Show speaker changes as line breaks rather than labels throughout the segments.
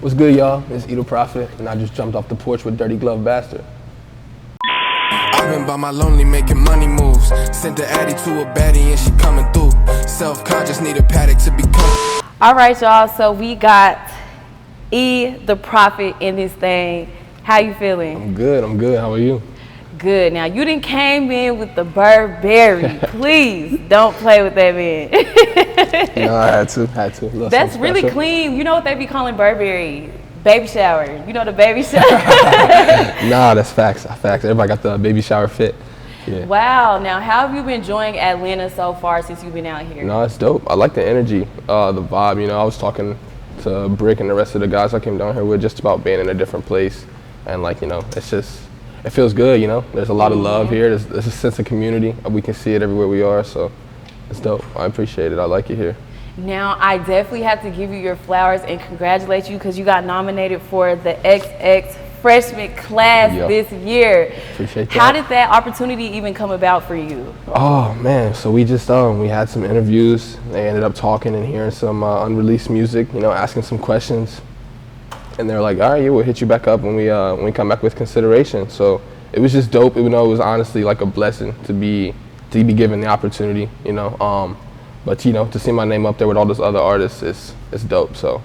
What's good, y'all? It's Edo Prophet, and I just jumped off the porch with Dirty Glove Bastard.
I've been by my lonely making money moves. Sent the Addy to a baddie and she coming through. Self-conscious, need a paddock to become.
All right, y'all, so we got the Prophet in this thing. How you feeling?
I'm good. How are you?
Good. Now, you done came in with the Burberry. Please don't play with that man.
No, I had to.
That's really clean. You know what they be calling Burberry? Baby shower. You know the baby shower?
Nah, that's facts. Everybody got the baby shower fit. Yeah.
Wow. Now, how have you been enjoying Atlanta so far since you've been out here?
No, it's dope. I like the energy, the vibe. You know, I was talking to Brick and the rest of the guys I came down here with just about being in a different place. And like, you know, it feels good, you know. There's a lot of love here. There's a sense of community. We can see it everywhere we are, so it's dope. I appreciate it. I like it here.
Now, I definitely have to give you your flowers and congratulate you because you got nominated for the XX Freshman class this year.
Appreciate that.
How did that opportunity even come about for you?
Oh man, so we just we had some interviews. They ended up talking and hearing some unreleased music, you know, asking some questions. And they're like, all right, yeah, we'll hit you back up when we come back with consideration. So it was just dope, even though it was honestly like a blessing to be given the opportunity, you know. But you know, to see my name up there with all those other artists is dope. So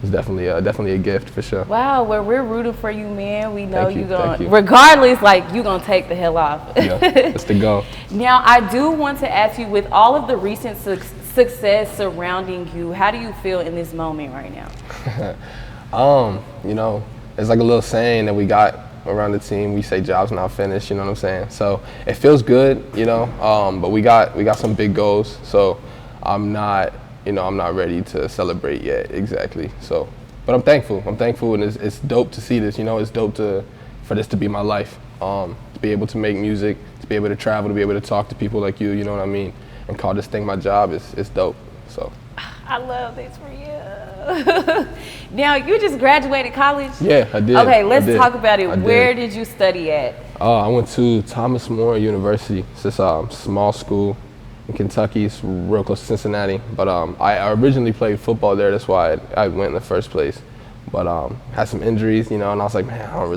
it's definitely a gift for sure.
Wow, well, we're rooting for you, man. We know
Thank you.
Regardless, like you gonna take the hell off.
Yeah, it's the go. Now,
I do want to ask you, with all of the recent success surrounding you, how do you feel in this moment right now?
You know, it's like a little saying that we got around the team. We say job's not finished, you know what I'm saying? So it feels good, you know, but we got some big goals. So I'm not ready to celebrate yet exactly. So, but I'm thankful, and it's dope to see this, you know. It's dope for this to be my life, to be able to make music, to be able to travel, to be able to talk to people like you know what I mean, and call this thing my job is dope, so.
I love this for you. Now, you just graduated college?
Yeah, I did.
Okay, let's talk about it. Where did you study at?
I went to Thomas More University. It's this small school in Kentucky. It's real close to Cincinnati. But I originally played football there. That's why I went in the first place. But had some injuries, you know, and I was like, man, I don't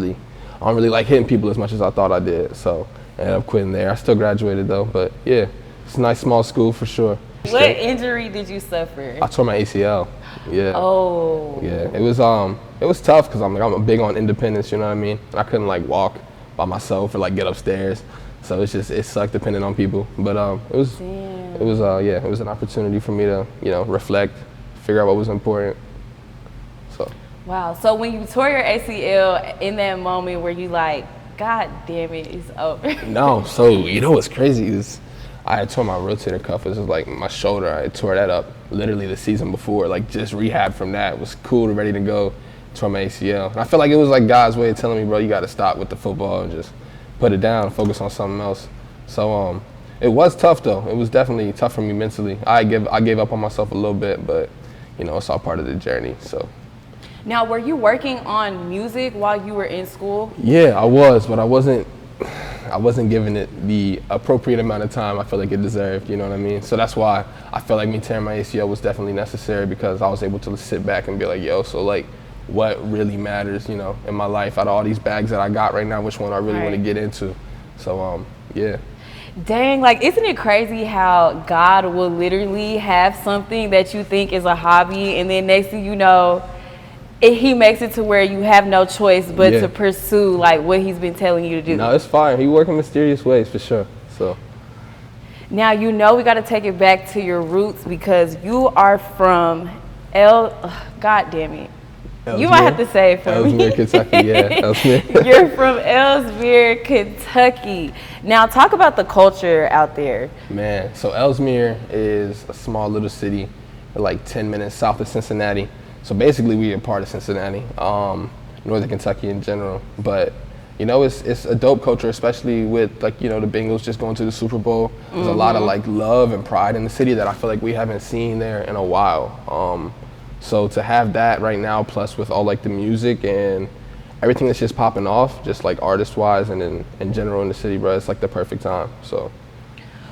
really like hitting people as much as I thought I did. So I ended up quitting there. I still graduated though. But yeah, it's a nice small school for sure.
What injury did you suffer?
I tore my ACL. Yeah.
Oh.
Yeah. It was tough because I'm big on independence. You know what I mean? I couldn't like walk by myself or like get upstairs. So it sucked depending on people. But it was an opportunity for me to, you know, reflect, figure out what was important. So.
Wow. So when you tore your ACL, in that moment, were you like, God damn it, it's over?
No. So you know what's crazy is, I had tore my rotator cuff. It was like my shoulder. I tore that up literally the season before. Like just rehab from that. It was cool, ready to go. Tore my ACL. And I feel like it was like God's way of telling me, bro, you got to stop with the football and just put it down, focus on something else. So it was tough though. It was definitely tough for me mentally. I gave up on myself a little bit, but you know, it's all part of the journey. So.
Now, were you working on music while you were in school?
Yeah, I was, but I wasn't giving it the appropriate amount of time I feel like it deserved, you know what I mean? So that's why I feel like me tearing my ACL was definitely necessary, because I was able to sit back and be like, yo, so like what really matters, you know, in my life out of all these bags that I got right now, which one I really want to get into. So yeah.
Dang, like, isn't it crazy how God will literally have something that you think is a hobby, and then next thing you know, he makes it to where you have no choice but to pursue like what he's been telling you to do.
No, it's fine. He works in mysterious ways for sure. So
now, you know, we got to take it back to your roots, because you are from God damn it.
Ellesmere?
You might have to say it for
Ellesmere,
me.
Kentucky, yeah. Ellesmere.
You're from Ellesmere, Kentucky. Now, talk about the culture out there.
Man, so Ellesmere is a small little city, like 10 minutes south of Cincinnati. So basically, we are part of Cincinnati, Northern Kentucky in general. But you know, it's a dope culture, especially with like, you know, the Bengals just going to the Super Bowl. There's a lot of like love and pride in the city that I feel like we haven't seen there in a while. So to have that right now, plus with all like the music and everything that's just popping off, just like artist-wise and in general in the city, bro, it's like the perfect time. So.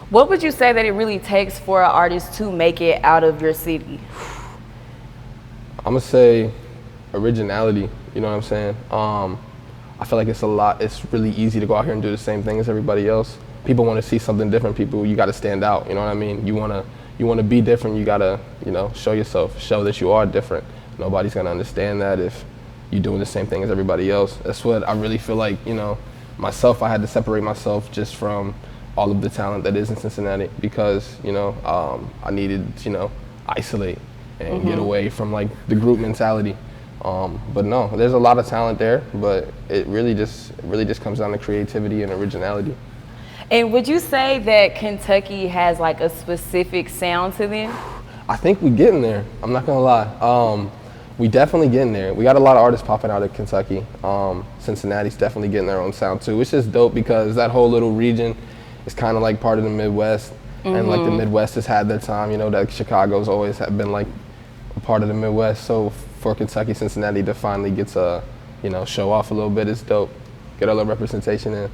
What would you say that it really takes for an artist to make it out of your city?
I'm gonna say originality. You know what I'm saying? I feel like it's really easy to go out here and do the same thing as everybody else. People want to see something different. You got to stand out. You know what I mean? You want to be different. You got to, show yourself, show that you are different. Nobody's going to understand that if you're doing the same thing as everybody else. That's what I really feel like, myself, I had to separate myself just from all of the talent that is in Cincinnati because, I needed to, isolate and get away from like the group mentality. But no, there's a lot of talent there, but it really just comes down to creativity and originality.
And would you say that Kentucky has like a specific sound to them?
I think we're getting there. I'm not gonna lie. We definitely getting there. We got a lot of artists popping out of Kentucky. Cincinnati's definitely getting their own sound too. It's just dope because that whole little region is kind of like part of the Midwest. And like the Midwest has had their time, that Chicago's always been like a part of the Midwest. So for Kentucky, Cincinnati to finally get to, show off a little bit is dope. Get a little representation in.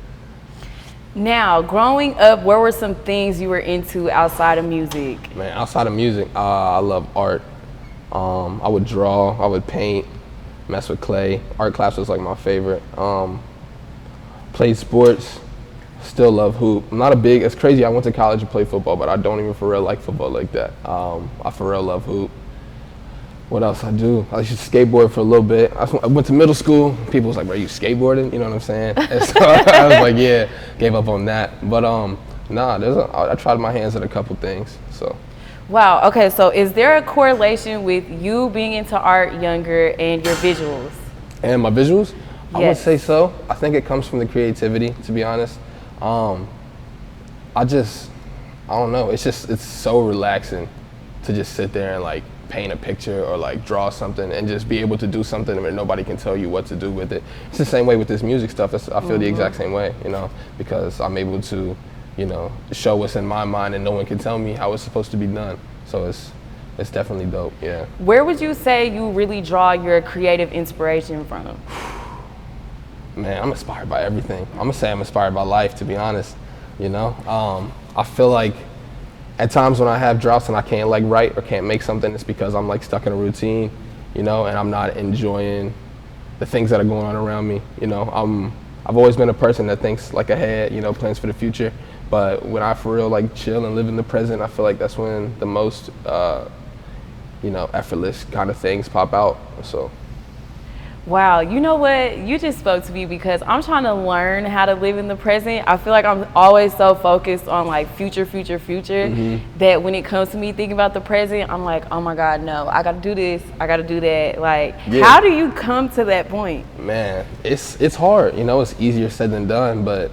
Now, growing up, what were some things you were into outside of music?
Man, outside of music, I love art. I would draw, I would paint, mess with clay. Art class was like my favorite. Played sports, still love hoop. I'm not it's crazy, I went to college and played football, but I don't even for real like football like that. I for real love hoop. What else I do? I used to skateboard for a little bit. I went to middle school. People was like, bro, you skateboarding? You know what I'm saying? And so I was like, yeah, gave up on that. But I tried my hands at a couple things, so.
Wow, okay, so is there a correlation with you being into art younger and your visuals? And
my visuals?
Yes.
I would say so. I think it comes from the creativity, to be honest. I don't know, it's so relaxing to just sit there and like paint a picture or like draw something and just be able to do something and nobody can tell you what to do with it. It's the same way with this music stuff. I feel the exact same way, because I'm able to, show what's in my mind and no one can tell me how it's supposed to be done. So it's definitely dope, yeah.
Where would you say you really draw your creative inspiration from?
Man, I'm inspired by everything. I'm gonna say I'm inspired by life, to be honest, I feel like at times when I have droughts and I can't like write or can't make something, it's because I'm like stuck in a routine, and I'm not enjoying the things that are going on around me. I've always been a person that thinks like ahead, plans for the future. But when I for real like chill and live in the present, I feel like that's when the most, effortless kind of things pop out. So.
Wow, you know what? You just spoke to me because I'm trying to learn how to live in the present. I feel like I'm always so focused on like future, that when it comes to me thinking about the present, I'm like, oh my God, no, I gotta do this, I gotta do that. Like, How do you come to that point?
Man, it's hard, it's easier said than done, but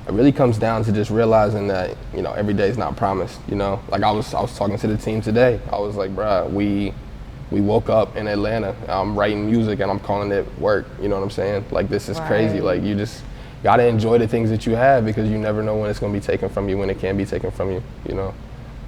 it really comes down to just realizing that, every day is not promised, Like I was talking to the team today. I was like, bruh, we woke up in Atlanta. I'm writing music and I'm calling it work. You know what I'm saying? Like, this is crazy. Like, you just gotta enjoy the things that you have because you never know when it's gonna be taken from you, when it can be taken from you,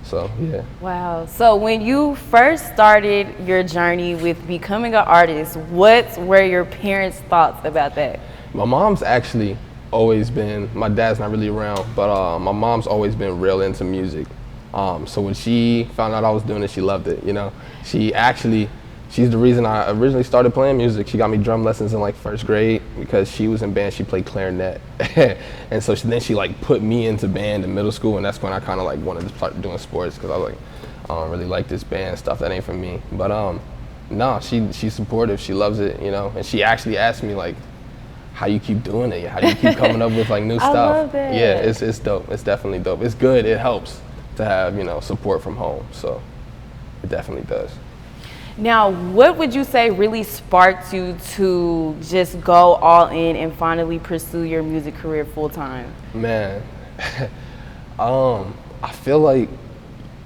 So, yeah.
Wow. So when you first started your journey with becoming an artist, what were your parents' thoughts about that?
My mom's actually always been, my dad's not really around, but my mom's always been real into music. So when she found out I was doing it, she loved it, She's the reason I originally started playing music. She got me drum lessons in like first grade because she was in band, she played clarinet. And so then she like put me into band in middle school, and that's when I kind of like wanted to start doing sports because I was like, I don't really like this band stuff, that ain't for me. But no, she's supportive, she loves it, and she actually asked me like, how you keep doing it? How do you keep coming up with like new stuff?
I love it.
Yeah, it's dope, it's definitely dope. It's good, it helps to have, support from home, so it definitely does.
Now, what would you say really sparked you to just go all in and finally pursue your music career full time?
Man, I feel like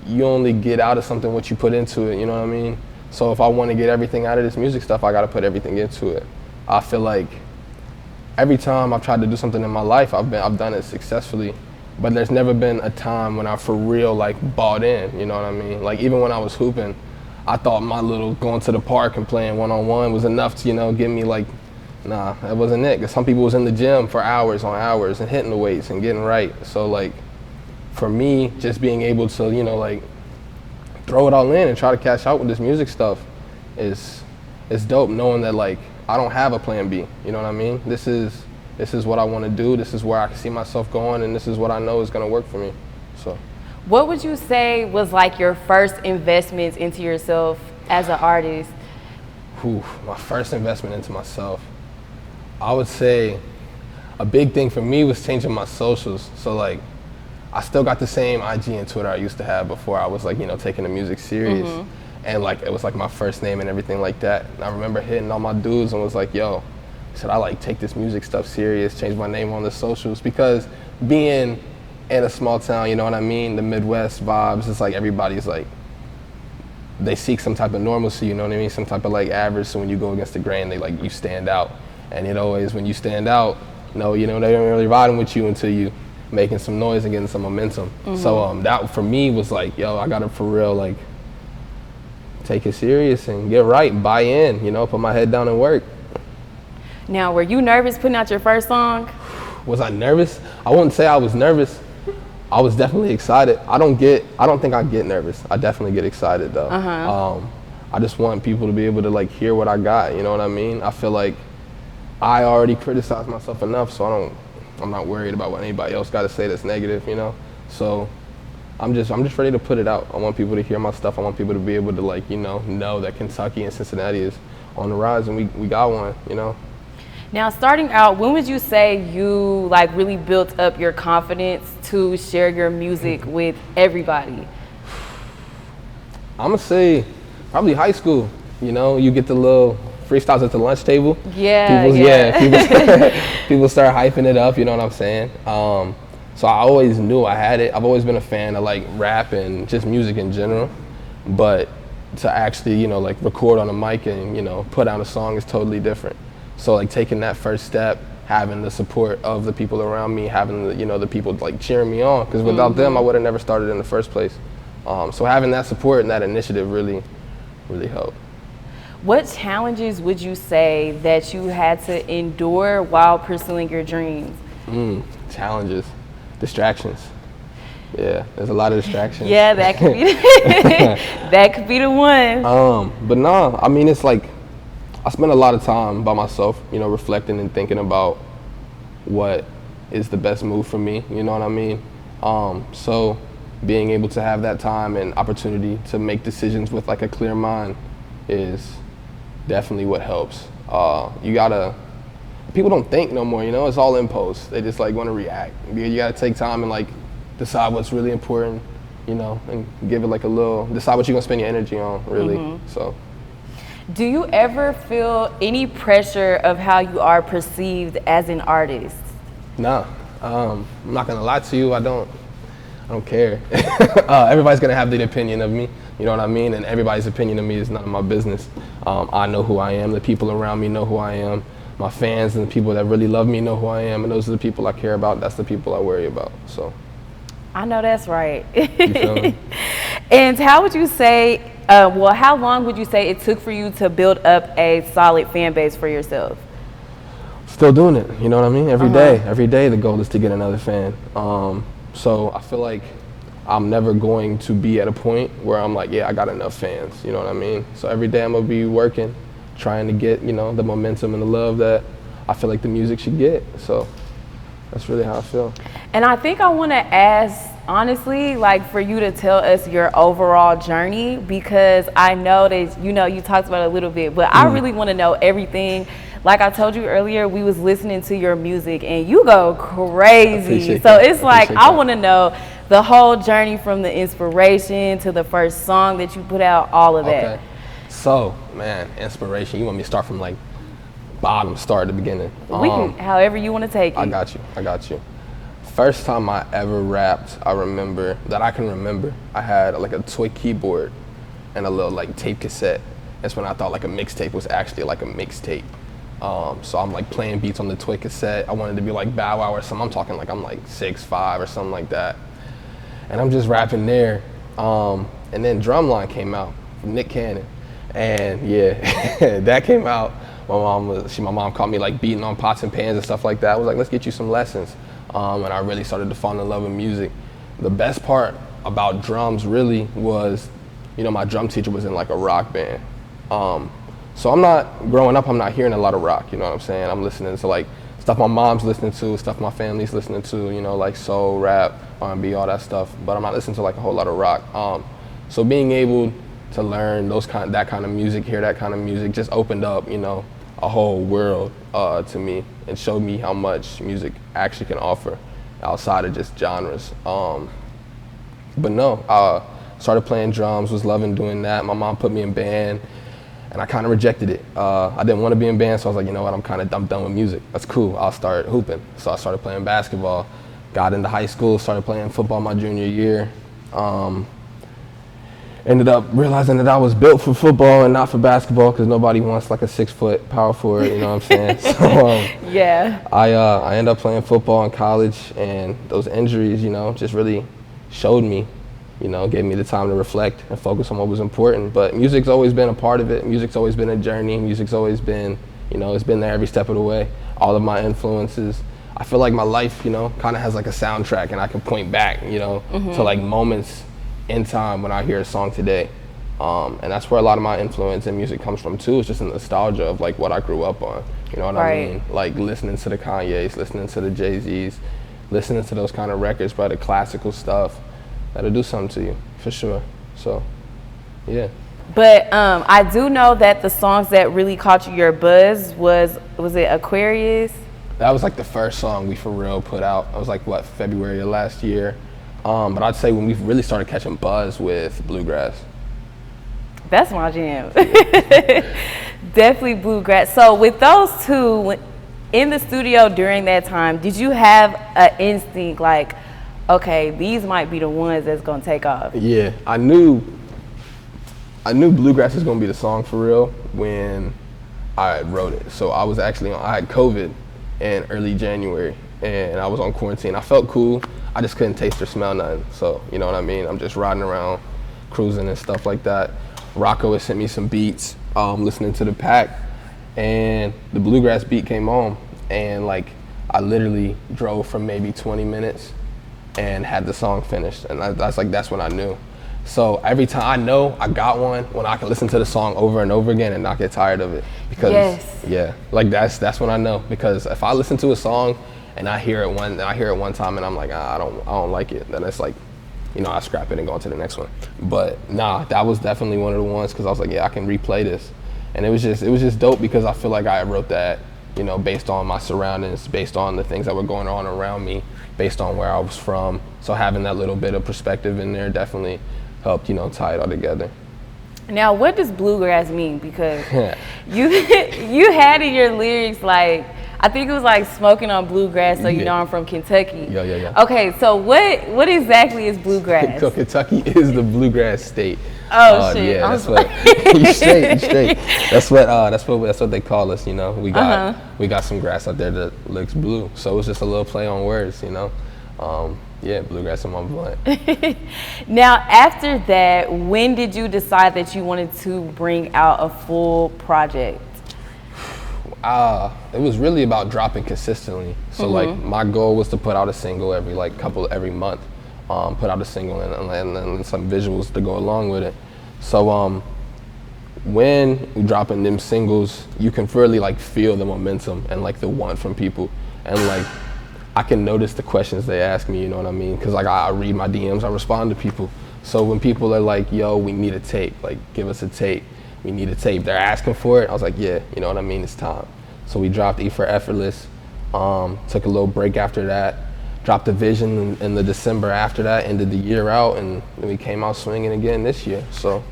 you only get out of something what you put into it, you know what I mean? So if I want to get everything out of this music stuff, I got to put everything into it. I feel like every time I've tried to do something in my life, I've done it successfully. But there's never been a time when I for real like bought in, you know what I mean? Like even when I was hooping, I thought my little going to the park and playing one-on-one was enough to, get me like, nah, that wasn't it. Cause some people was in the gym for hours on hours and hitting the weights and getting right. So like, for me, just being able to, like throw it all in and try to cash out with this music stuff is it's dope knowing that like I don't have a plan B. You know what I mean? This is what I want to do. This is where I can see myself going, and this is what I know is going to work for me. So,
what would you say was like your first investments into yourself as an artist?
My first investment into myself, I would say a big thing for me was changing my socials. So like, I still got the same IG and Twitter I used to have before I was like, you know, taking the music serious. And like, it was like my first name and everything like that. And I remember hitting all my dudes and was like, yo, should I like take this music stuff serious, change my name on the socials? Because being in a small town, you know what I mean? The Midwest vibes, it's like everybody's like, they seek some type of normalcy, you know what I mean? Some type of like average. So when you go against the grain, they like, you stand out. And it always, when you stand out, you know, they don't really riding with you until you making some noise and getting some momentum. So that for me was like, yo, I gotta for real like take it serious and get right, buy in, you know, put my head down and work.
Now, were you nervous putting out your first song?
Was I nervous? I wouldn't say I was nervous. I was definitely excited. I don't think I get nervous. I definitely get excited though. I just want people to be able to like hear what I got, you know what I mean? I feel like I already criticized myself enough, so I'm not worried about what anybody else got to say that's negative, you know? So I'm just ready to put it out. I want people to hear my stuff. I want people to be able to like, you know that Kentucky and Cincinnati is on the rise, and we got one, you know?
Now, starting out, when would you say you like really built up your confidence to share your music with everybody?
I'm gonna say probably high school. You know, you get the little freestyles at the lunch table. People start hyping it up, you know what I'm saying? So I always knew I had it. I've always been a fan of like rap and just music in general, but to actually, you know, like record on a mic and, you know, put out a song is totally different. So like taking that first step, having the support of the people around me, having the, you know, the people like cheering me on, because without them I would have never started in the first place. So having that support and that initiative really helped.
What challenges would you say that you had to endure while pursuing your dreams?
Challenges, distractions. Yeah, there's a lot of distractions.
Yeah, that could be that could be the one.
But no, I mean, it's like I spend a lot of time by myself, you know, reflecting and thinking about what is the best move for me, you know what I mean? So being able to have that time and opportunity to make decisions with like a clear mind is definitely what helps. People don't think no more, you know, it's all impulse. They just like want to react. You gotta take time and like decide what's really important, you know, and give it like decide what you're gonna spend your energy on, really, so.
Do you ever feel any pressure of how you are perceived as an artist?
No, I'm not gonna lie to you, I don't care. Everybody's gonna have their opinion of me, you know what I mean? And everybody's opinion of me is none of my business. I know who I am, the people around me know who I am, my fans and the people that really love me know who I am, and those are the people I care about, that's the people I worry about, so.
I know that's right.
You feel me?
And how would you say, how long would you say it took for you to build up a solid fan base for yourself?
Still doing it, you know what I mean? Every day the goal is to get another fan. So I feel like I'm never going to be at a point where I'm like, yeah, I got enough fans, you know what I mean? So every day I'm gonna be working, trying to get, you know, the momentum and the love that I feel like the music should get. So that's really how I feel. And
I think I wanna ask, honestly, like for you to tell us your overall journey, because I know that, you know, you talked about it a little bit, but I really wanna know everything. Like I told you earlier, we was listening to your music and you go crazy. So it's like, I wanna know the whole journey from the inspiration to the first song that you put out, all of that.
So, man, inspiration, you want me to start from like bottom, start at the beginning?
We can, however you wanna take it.
I got you. First time I ever rapped, I can remember, I had like a toy keyboard and a little like tape cassette. That's when I thought like a mixtape was actually like a mixtape. So I'm like playing beats on the toy cassette. I wanted to be like Bow Wow or something. I'm talking like I'm like 6'5" or something like that. And I'm just rapping there. And then Drumline came out from Nick Cannon. And yeah, that came out. My mom caught me like beating on pots and pans and stuff like that. I was like, let's get you some lessons. And I really started to fall in love with music. The best part about drums really was, you know, my drum teacher was in like a rock band. So I'm not, growing up, I'm not hearing a lot of rock, you know what I'm saying? I'm listening to like stuff my mom's listening to, stuff my family's listening to, you know, like soul, rap, R&B, all that stuff, but I'm not listening to like a whole lot of rock. So being able to learn that kind of music, hear that kind of music, just opened up, you know, a whole world to me and showed me how much music actually can offer outside of just genres. But no, I started playing drums, was loving doing that. My mom put me in band, and I kind of rejected it. I didn't want to be in band, so I was like, you know what, I'm done with music. That's cool, I'll start hooping. So I started playing basketball, got into high school, started playing football my junior year. Ended up realizing that I was built for football and not for basketball, because nobody wants like a 6-foot power forward, you know what I'm saying? So
yeah.
I ended up playing football in college, and those injuries, you know, just really showed me, you know, gave me the time to reflect and focus on what was important. But music's always been a part of it. Music's always been a journey. Music's always been, you know, it's been there every step of the way. All of my influences. I feel like my life, you know, kind of has like a soundtrack, and I can point back, you know, to like moments in time when I hear a song today. And that's where a lot of my influence in music comes from too. It's just a nostalgia of like what I grew up on. You know what I mean? Like listening to the Kanye's, listening to the Jay-Z's, listening to those kind of records, but the classical stuff, that'll do something to you, for sure. So, yeah.
But I do know that the songs that really caught your buzz was it Aquarius?
That was like the first song we for real put out. It was like, what, February of last year. But I'd say when we really started catching buzz with Bluegrass.
That's my jam. Definitely Bluegrass. So with those two, in the studio during that time, did you have an instinct like, okay, these might be the ones that's gonna take off?
Yeah, I knew Bluegrass was gonna be the song for real when I wrote it. So I was actually I had COVID in early January, and I was on quarantine. I felt cool. I just couldn't taste or smell nothing. So, you know what I mean? I'm just riding around, cruising and stuff like that. Rocco had sent me some beats, listening to the pack, and the Bluegrass beat came on. And like, I literally drove for maybe 20 minutes and had the song finished. And that's when I knew. So every time I know I got one, when I can listen to the song over and over again and not get tired of it. Because yeah, like that's when I know. Because if I listen to a song and I hear it one time and I'm like, I don't like it, then it's like, you know, I scrap it and go on to the next one. But nah, that was definitely one of the ones, because I was like, yeah, I can replay this. And it was just dope, because I feel like I wrote that, you know, based on my surroundings, based on the things that were going on around me, based on where I was from. So having that little bit of perspective in there definitely helped, you know, tie it all together.
Now, what does Bluegrass mean? Because you had in your lyrics, like, I think it was like smoking on bluegrass, so you know I'm from Kentucky.
Yeah.
Okay, so what exactly is Bluegrass?
Kentucky is the Bluegrass state.
Oh shit!
Yeah, that's what you straight. That's what they call us. You know, we got some grass out there that looks blue, so it's just a little play on words. You know, yeah, Bluegrass in my blood.
Now, after that, when did you decide that you wanted to bring out a full project?
It was really about dropping consistently. So like my goal was to put out a single every month, put out a single and some visuals to go along with it. So when you're dropping them singles, you can really like feel the momentum and like the want from people, and like I can notice the questions they ask me, you know what I mean? Because like I read my DMs, I respond to people. So when people are like, yo, we need a tape, like give us a tape. We need a tape. They're asking for it. I was like, yeah, you know what I mean? It's time. So we dropped E for Effortless, took a little break after that, dropped the Vision in the December after that, ended the year out, and then we came out swinging again this year. So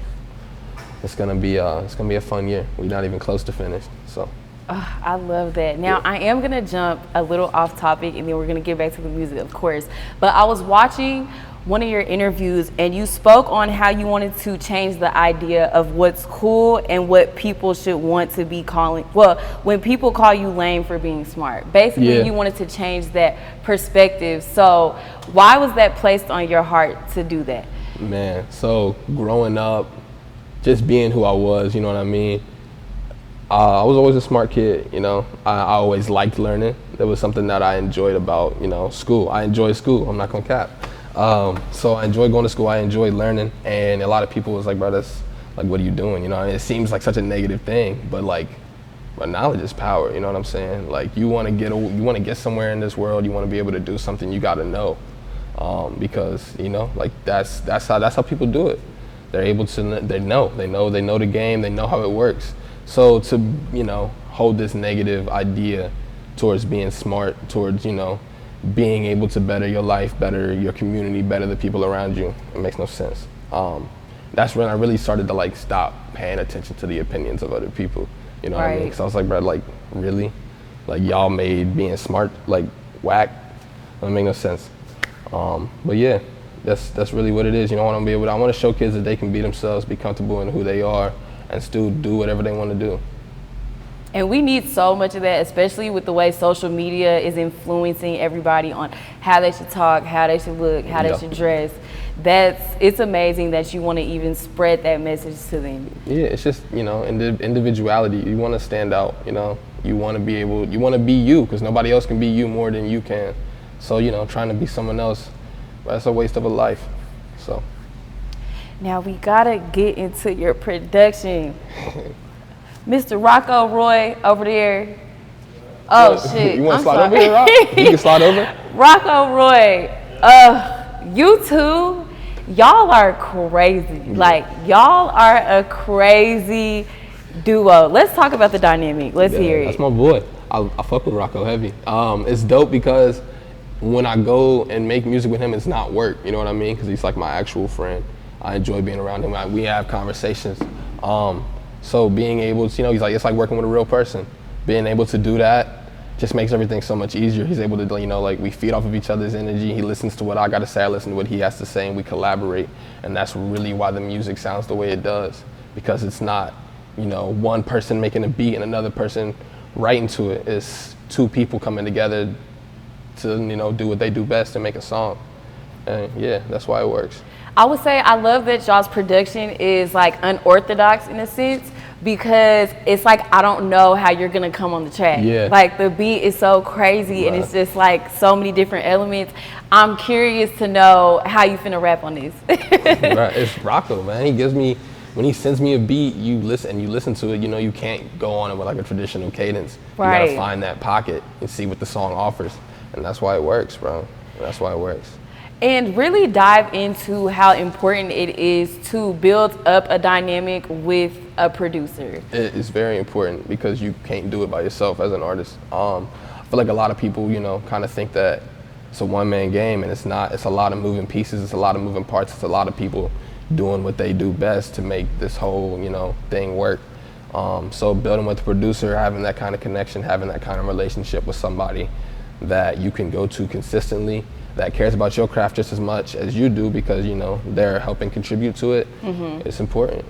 it's gonna be a fun year. We're not even close to finished, so.
Oh, I love that. Now, I am going to jump a little off topic, and then we're going to get back to the music, of course. But I was watching one of your interviews, and you spoke on how you wanted to change the idea of what's cool and what people should want to be calling. Well, when people call you lame for being smart, basically you wanted to change that perspective. So why was that placed on your heart to do that?
Man, so growing up, just being who I was, you know what I mean? I was always a smart kid, you know. I always liked learning. That was something that I enjoyed about, you know, school. I enjoy school, I'm not gonna cap. So I enjoyed going to school, I enjoyed learning, and a lot of people was like, bro, like what are you doing? You know, it seems like such a negative thing, but like, but knowledge is power. You know what I'm saying? Like you want to get somewhere in this world. You want to be able to do something. You got to know, because you know, like that's how people do it. They're able to. They know the game. They know how it works. So to, you know, hold this negative idea towards being smart, towards, you know, being able to better your life, better your community, better the people around you, it makes no sense. That's when I really started to like stop paying attention to the opinions of other people. You know what I mean? Because I was like, bro, like really, like y'all made being smart like whack. That make no sense. But yeah, that's really what it is. You know, I want to show kids that they can be themselves, be comfortable in who they are, and still do whatever they want to do.
And we need so much of that, especially with the way social media is influencing everybody on how they should talk, how they should look, how they should dress. It's amazing that you want to even spread that message to them. Yeah,
it's just, you know, individuality. You want to stand out, you know. You want to be you, because nobody else can be you more than you can. So, you know, trying to be someone else, that's a waste of a life. So.
Now we gotta get into your production. Mr. Rocco Roy over there. Oh shit.
You want to slide over here, Rock? You can slide over.
Rocco Roy. You two, y'all are crazy. Like, y'all are a crazy duo. Let's talk about the dynamic. Let's hear it.
That's my boy. I fuck with Rocco heavy. It's dope because when I go and make music with him, it's not work. You know what I mean? Because he's like my actual friend. I enjoy being around him. We have conversations. So being able to, you know, it's like working with a real person. Being able to do that just makes everything so much easier. He's able to, you know, like we feed off of each other's energy. He listens to what I got to say, I listen to what he has to say, and we collaborate. And that's really why the music sounds the way it does, because it's not, you know, one person making a beat and another person writing to it. It's two people coming together to, you know, do what they do best and make a song. And yeah, that's why it works.
I would say I love that y'all's production is like unorthodox in a sense, because it's like I don't know how you're gonna come on the track.
Yeah.
Like the beat is so crazy, and it's just like so many different elements. I'm curious to know how you finna rap on this.
Right. It's Rocco, man. He gives me, when he sends me a beat, you listen to it, you know, you can't go on it with like a traditional cadence.
Right.
You gotta find that pocket and see what the song offers. And that's why it works, bro. That's why it works.
And really dive into how important it is to build up a dynamic with a producer.
It is very important because you can't do it by yourself as an artist. I feel like a lot of people, you know, kind of think that it's a one-man game, and it's not. It's a lot of moving pieces. It's a lot of moving parts. It's a lot of people doing what they do best to make this whole, you know, thing work. So building with a producer, having that kind of connection, having that kind of relationship with somebody that you can go to consistently, that cares about your craft just as much as you do, because, you know, they're helping contribute to it. It's important.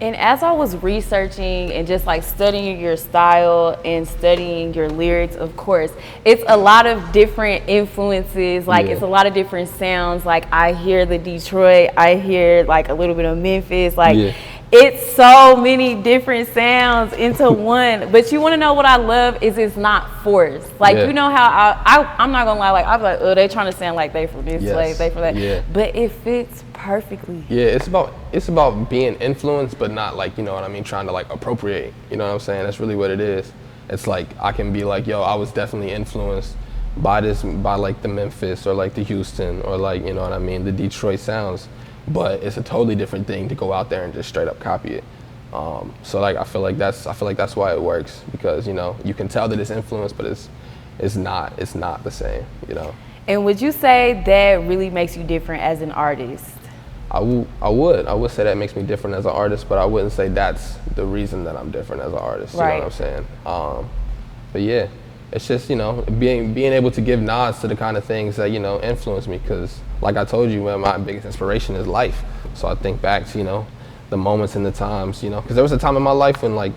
And as I was researching and just like studying your style and studying your lyrics, of course, it's a lot of different influences. Like it's a lot of different sounds. Like I hear the Detroit, I hear like a little bit of Memphis, like it's so many different sounds into one. But you want to know what I love is it's not forced. Like you know how I'm not gonna lie, like I'm like, oh, they trying to sound like they from this place, they from that. But it fits perfectly.
It's about being influenced, but not like, you know what I mean, trying to like appropriate. You know what I'm saying? That's really what it is. It's like I can be like, yo, I was definitely influenced by like the Memphis or like the Houston or like, you know what I mean, the Detroit sounds. But it's a totally different thing to go out there and just straight up copy it. So like I feel like that's why it works, because, you know, you can tell that it's influenced, but it's not the same, you know. And
would you say that really makes you different as an artist?
I would say that makes me different as an artist, but I wouldn't say that's the reason that I'm different as an artist. You know what I'm saying? But yeah, it's just, you know, being able to give nods to the kind of things that, you know, influence me, because like I told you, man, my biggest inspiration is life. So I think back to, you know, the moments and the times, you know, because there was a time in my life when like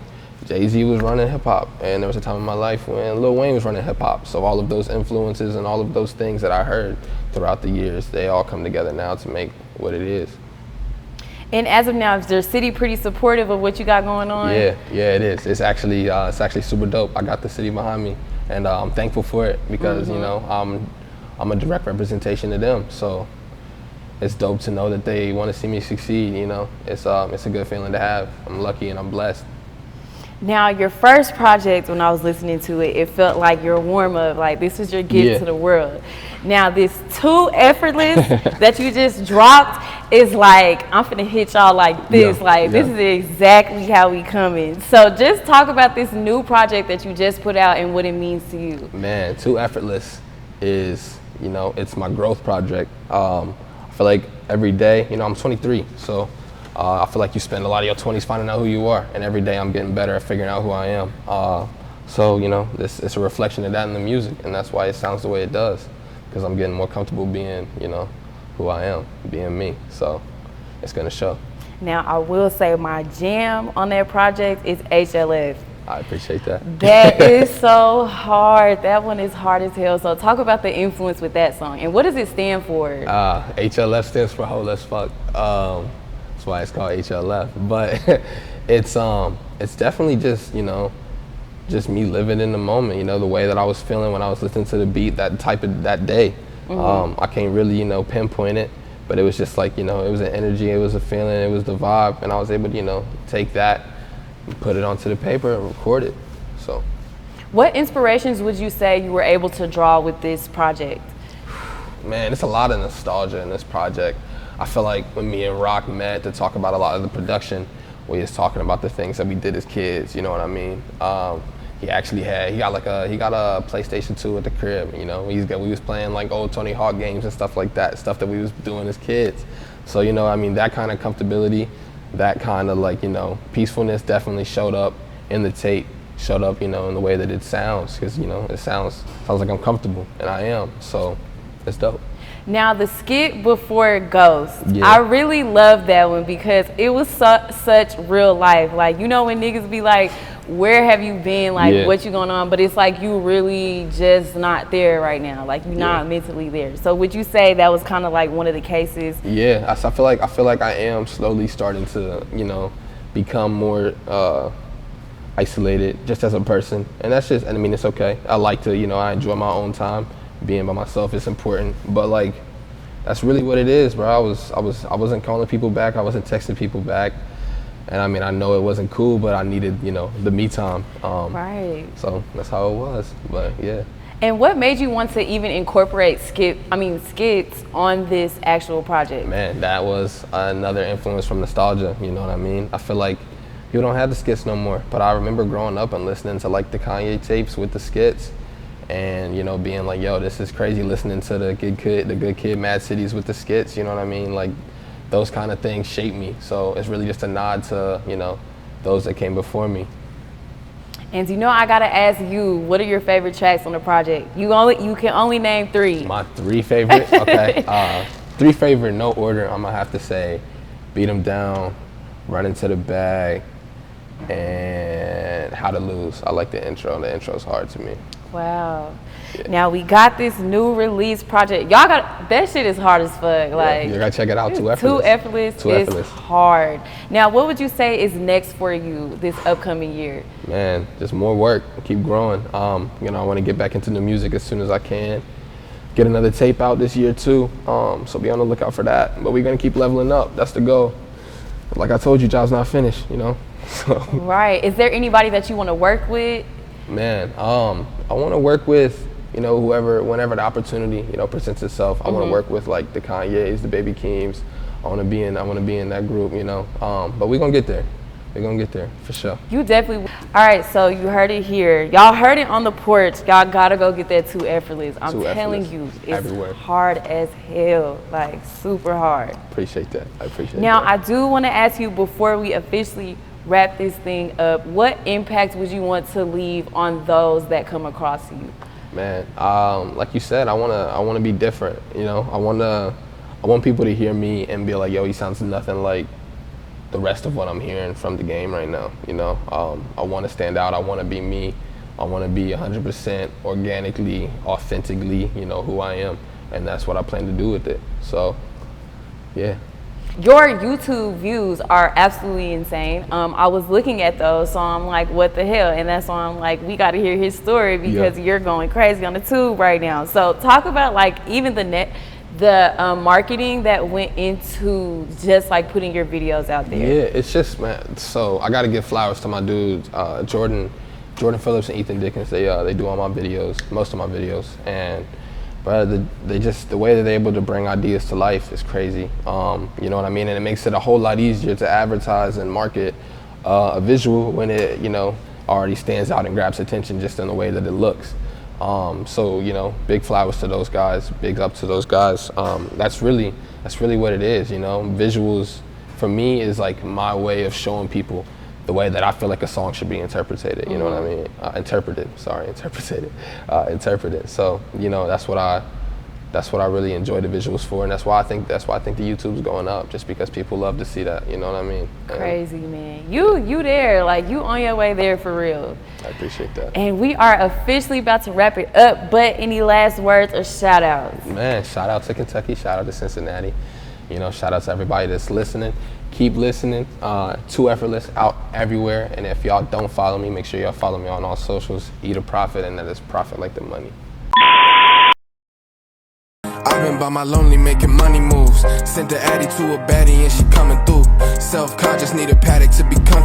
Jay-Z was running hip hop, and there was a time in my life when Lil Wayne was running hip hop. So all of those influences and all of those things that I heard throughout the years, they all come together now to make what it is.
And as of now, is their city pretty supportive of what you got going on?
Yeah, it is. It's actually super dope. I got the city behind me, and I'm thankful for it, because you know, I'm a direct representation of them. So it's dope to know that they want to see me succeed. You know, it's a good feeling to have. I'm lucky and I'm blessed.
Now, your first project, when I was listening to it, it felt like your warm-up, like this is your gift to the world. Now, this Too Effortless that you just dropped is like, I'm finna hit y'all like this. This is exactly how we coming. So just talk about this new project that you just put out and what it means to you.
Man, Too Effortless is, you know, it's my growth project. I feel like every day, you know, I'm 23, so I feel like you spend a lot of your 20s finding out who you are, and every day I'm getting better at figuring out who I am. So, you know, it's a reflection of that in the music, and that's why it sounds the way it does, because I'm getting more comfortable being, you know, who I am, being me. So it's gonna show.
Now, I will say my jam on that project is HLF.
I appreciate that.
That is so hard. That one is hard as hell. So talk about the influence with that song, and what does it stand for?
HLF stands for Whole as Fuck. That's why it's called HLF. But it's definitely just, you know, just me living in the moment. You know, the way that I was feeling when I was listening to the beat that day. I can't really, you know, pinpoint it, but it was just like, you know, it was an energy, it was a feeling, it was the vibe, and I was able to, you know, take that, put it onto the paper and record it. So,
what inspirations would you say you were able to draw with this project?
Man, it's a lot of nostalgia in this project. I feel like when me and Rock met to talk about a lot of the production, we was talking about the things that we did as kids, you know what I mean? He got a PlayStation 2 at the crib, you know. We was playing like old Tony Hawk games and stuff like that, stuff that we was doing as kids. So, you know, I mean, that kind of comfortability, that kind of like, you know, peacefulness definitely showed up in the tape, showed up, you know, in the way that it sounds, because, you know, it sounds like I'm comfortable, and I am, so it's dope.
Now, the skit before Ghost, I really love that one because it was such real life. Like, you know, when niggas be like, where have you been? Like, what you going on? But it's like you really just not there right now. Like, you're not mentally there. So would you say that was kind of like one of the cases? Yeah,
I feel like I am slowly starting to, you know, become more isolated just as a person. And that's just, I mean, it's okay. I like to, you know, I enjoy my own time. Being by myself is important, but like that's really what it is, bro. I wasn't calling people back, I wasn't texting people back, and I mean, I know it wasn't cool, but I needed, you know, the me time.
Right.
So that's how it was. But yeah.
And what made you want to even incorporate skits on this actual project? Man,
that was another influence from nostalgia. You know what I mean? I feel like people don't have the skits no more, but I remember growing up and listening to like the Kanye tapes with the skits. And, you know, being like, yo, this is crazy, listening to the Good Kid, Mad Cities with the skits, you know what I mean? Like, those kind of things shape me. So it's really just a nod to, you know, those that came before me.
And you know, I gotta ask you, what are your favorite tracks on the project? You can only name 3.
My 3 favorites? Okay. 3 favorite, no order. I'm gonna have to say Beat 'Em Down, Run Into the Bag, and How to Lose. I like the intro. The intro's hard to me.
Wow. Yeah. Now we got this new release project. Y'all got, that shit is hard as fuck. Like,
you gotta check it out. Too Effortless.
Too Effortless is hard. Now, what would you say is next for you this upcoming year?
Man, just more work. Keep growing. You know, I want to get back into the music as soon as I can. Get another tape out this year too. So be on the lookout for that. But we're gonna keep leveling up. That's the goal. Like I told you, job's not finished. You know. So.
Right. Is there anybody that you want to work with?
Man, I want to work with, you know, whenever the opportunity, you know, presents itself. I want to work with like the Kanyes, the Baby Keems. I want to be in that group, you know. But we're gonna get there. We're gonna get there for sure.
You definitely. All right, so you heard it here. Y'all heard it on the porch. Y'all gotta go get that Too Effortless. I'm telling you, it's everywhere. Hard as hell, like super hard.
Appreciate that. I appreciate that.
Now, I do want to ask you before we officially wrap this thing up, what impact would you want to leave on those that come across you?
Man, like you said, I wanna be different. You know, I want people to hear me and be like, yo, he sounds nothing like the rest of what I'm hearing from the game right now. You know, I want to stand out. I want to be me. I want to be 100% organically, authentically, you know, who I am, and that's what I plan to do with it. So, yeah.
Your YouTube views are absolutely insane. I was looking at those, so I'm like, what the hell? And that's why I'm like, we got to hear his story because you're going crazy on the tube right now. So talk about like even the marketing that went into just like putting your videos out there?
Yeah, it's just, man, so I got to give flowers to my dudes, Jordan Phillips and Ethan Dickens. They do all my videos, most of my videos, and they just, the way that they're able to bring ideas to life is crazy. You know what I mean? And it makes it a whole lot easier to advertise and market a visual when it, you know, already stands out and grabs attention just in the way that it looks. So, you know, big flowers to those guys, big up to those guys. That's really what it is, you know. Visuals for me is like my way of showing people the way that I feel like a song should be interpreted, you know what I mean? Interpreted. So, you know, that's what I really enjoy the visuals for, and that's why I think the YouTube's going up, just because people love to see that, you know what I mean?
Crazy, man. You there, like you on your way there for real.
I appreciate that.
And we are officially about to wrap it up, but any last words or shout outs?
Man, shout out to Kentucky, shout out to Cincinnati. You know, shout out to everybody that's listening. Keep listening. To Effortless out everywhere. And if y'all don't follow me, make sure y'all follow me on all socials. Eat a profit, and that is profit like the money.
I've been by my lonely making money moves. Sent the Addy to a baddie and she coming through. Self-conscious, need a paddock to be comfortable.